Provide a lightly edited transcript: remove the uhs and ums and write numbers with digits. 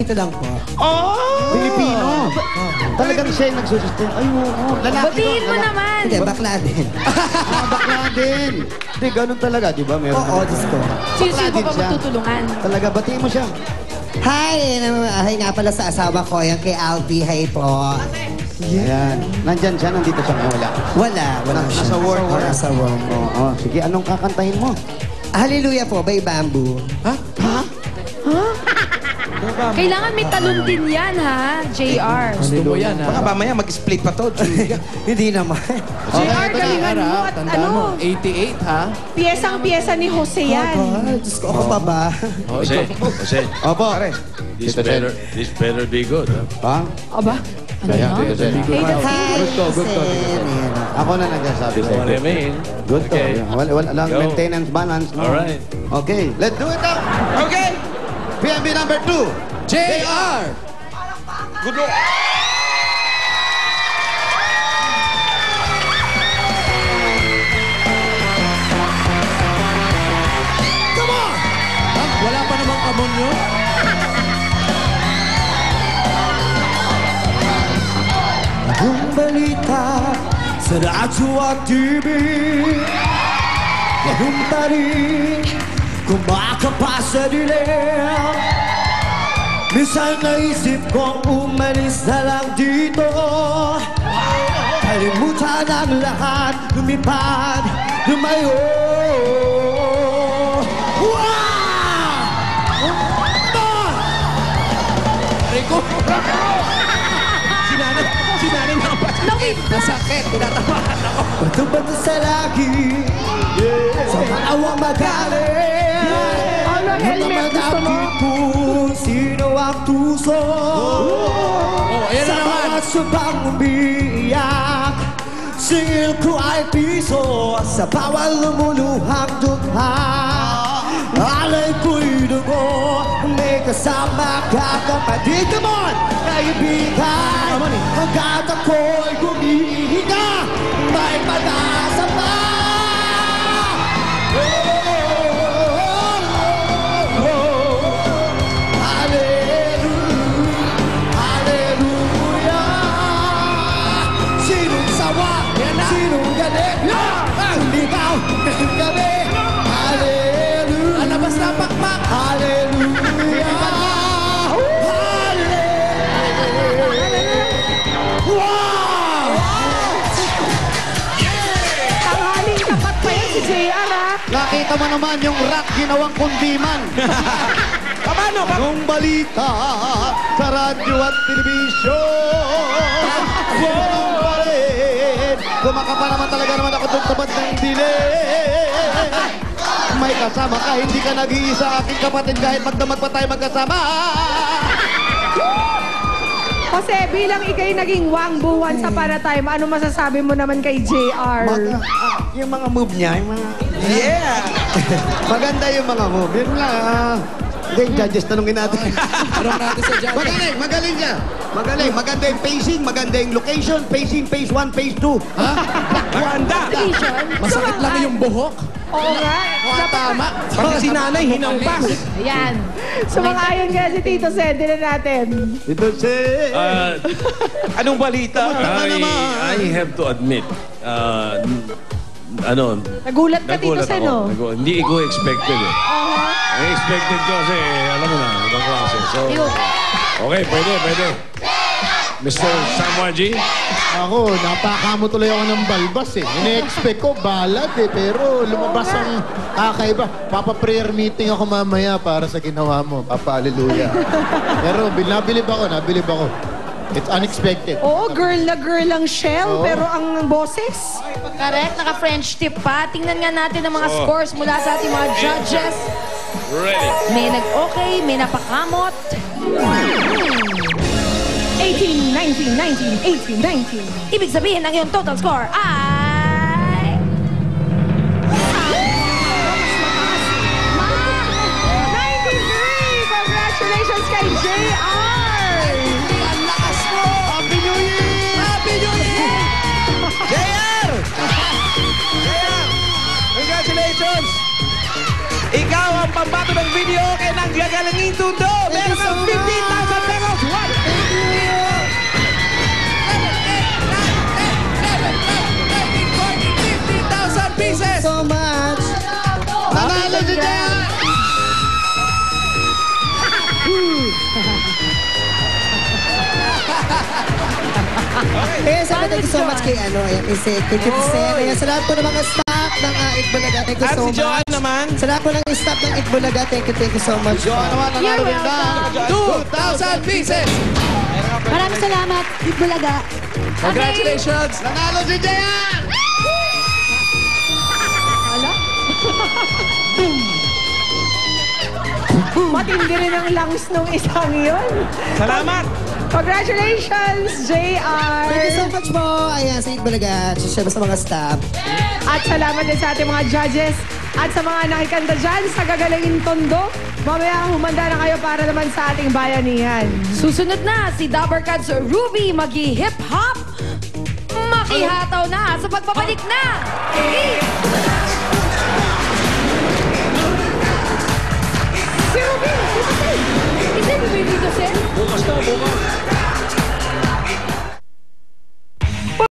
Ito lang po. Oh! Pilipino. Talagang siya yung nagsusustain. Ay, oo. Lalaki Batiin doon, mo lalaki. naman. Hindi, bakla din. Bakla din. Hindi, ganun talaga, di ba? Meron Oo, naman. Diyos ko. Sino Bakla pa din siya. magtutulungan? Talaga, batiin mo siya. Hi! Hi nga pala sa asawa ko, yan kay Alfie. Hi po. Ayan. Nandyan siya, nandito siya. Wala. Wala siya. Nasa work. Nasa work. Oo. Sige, anong kakantahin mo? Hallelujah po, by Bamboo. Kailangan may talon din yan, ha? JR. Gusto mo yan, ha? Baka mamaya mag-split pa to, Julia. Hindi naman. JR, galingan mo at Tandaan mo, 88, ha? Piyesang-piyesa ni Jose yan. Diyos ko, ako pa ba? Jose, Jose, Opo. this better be good. Ha? Aba, ano Kaya, yun? Tito Sen. Hi, Sen. Ako na nagsasabi This one sa'yo. remain. Good to. Okay. Wala lang Go. maintenance balance. No? Alright. Okay, let's do it now. Okay! PNB number 2. JR! Good luck. Wala pa namang kamon yun? Ang balita sa radyo at TV, ganun pa rin kumakapasa dilim. Minsan naisip kong umalis na lang dito, kalimutan ang lahat, lumipad, lumayo. Rico! Sinanay na ba? Nasakit. Tinatamaan ako. Bato-bato sa lagi, sa maawang magaling. Naman kung sino ang tuso. Ayan na Sa naman. mga subang umiiyak, singil ko ay piso. Sa bawal lumuluhang dugha, alay ko'y dugo. May kasama kakapatid. Come on! Kaibigan, hanggat ako'y humihinga, may pag-asa pa. Sinong sawa, sinong galit, ligaw, gabi. Hallelujah. Alabas na pakpak. Hallelujah! Wow! Tanghaling tapat pa yan si JR, ha? Nakita mo naman yung rock ginawang kundiman. Paano? Anong balita sa radyo at telebisyon? Ganun pa rin. Kumakapa naman talaga naman ako doon sa bandang dilim. May kasama ka, hindi ka nag-iisa aking kapatid kahit magdamag pa tayo magkasama. Jose, bilang ikay naging wangbuwan sa Paratime, ano masasabi mo naman kay JR? Yung mga move niya, yung mga... Yeah! Maganda yung mga move. Yun lang. Hindi, yung judges, tanungin natin. Tanong natin sa judge. Magaling, magaling siya. Magaling, maganda yung pacing, maganda yung location, pacing, phase 1, phase 2. Ha? Maganda! Masakit lang yung buhok. Oo nga. Tama. Pati si nanay, hinampas. Ayan. Sumang-ayon nga si Tito Sen, din natin. Ito si... Anong balita? I have to admit, Nagulat ka, Tito nagulat Sen, ako. no? Hindi ko expected eh. Ang expected ko kasi, alam mo na, ibang klase. So, okay, pwede. Mr. Samuaji? Ako, napakamo tuloy ako ng balbas eh. Ine-expect ko, balad eh. Pero lumabas ang kakaiba. Papa-prayer meeting ako mamaya para sa ginawa mo. Papa-hallelujah. Pero nabilib ako. It's unexpected. Oo, girl na girl ang shell, pero ang boses? Correct, naka-French tip pa. Tingnan nga natin ang mga scores mula sa ating mga judges. Ready. May nag-okay, may napakamot. 18, 19, 19, 18, 19. Ibig sabihin, ang iyong total score ay... 93! Congratulations kay JR! Ang lakas mo! Happy New Year! Happy New Year! JR! Congratulations! Ikaw ang pambato ng video kay Nanggagalangin Tundo! Meron kang 15,000 Kaya sabi, thank you so much kay kay Kitsen. Kaya sa lahat po ng mga staff ng Itbulaga, thank you At so si much. Joanne naman. Sa lahat po ng staff ng Itbulaga, thank you so much. Joanne naman, nanalo rin na 2,000 pieces! Maraming salamat, Itbulaga. Congratulations! Nanalo si Jayan! Matindi rin ang lungs nung isang yun. Salamat! Congratulations, JR! Thank you so much po. Ayan, sa Itbulaga. Siyempre sa mga staff. At salamat din sa ating mga judges at sa mga nakikanta dyan sa gagalingin tondo. Mamaya humanda na kayo para naman sa ating bayanihan. Susunod na si Dabber Cats Ruby mag-hip-hop. Makihataw na sa pagbabalik na.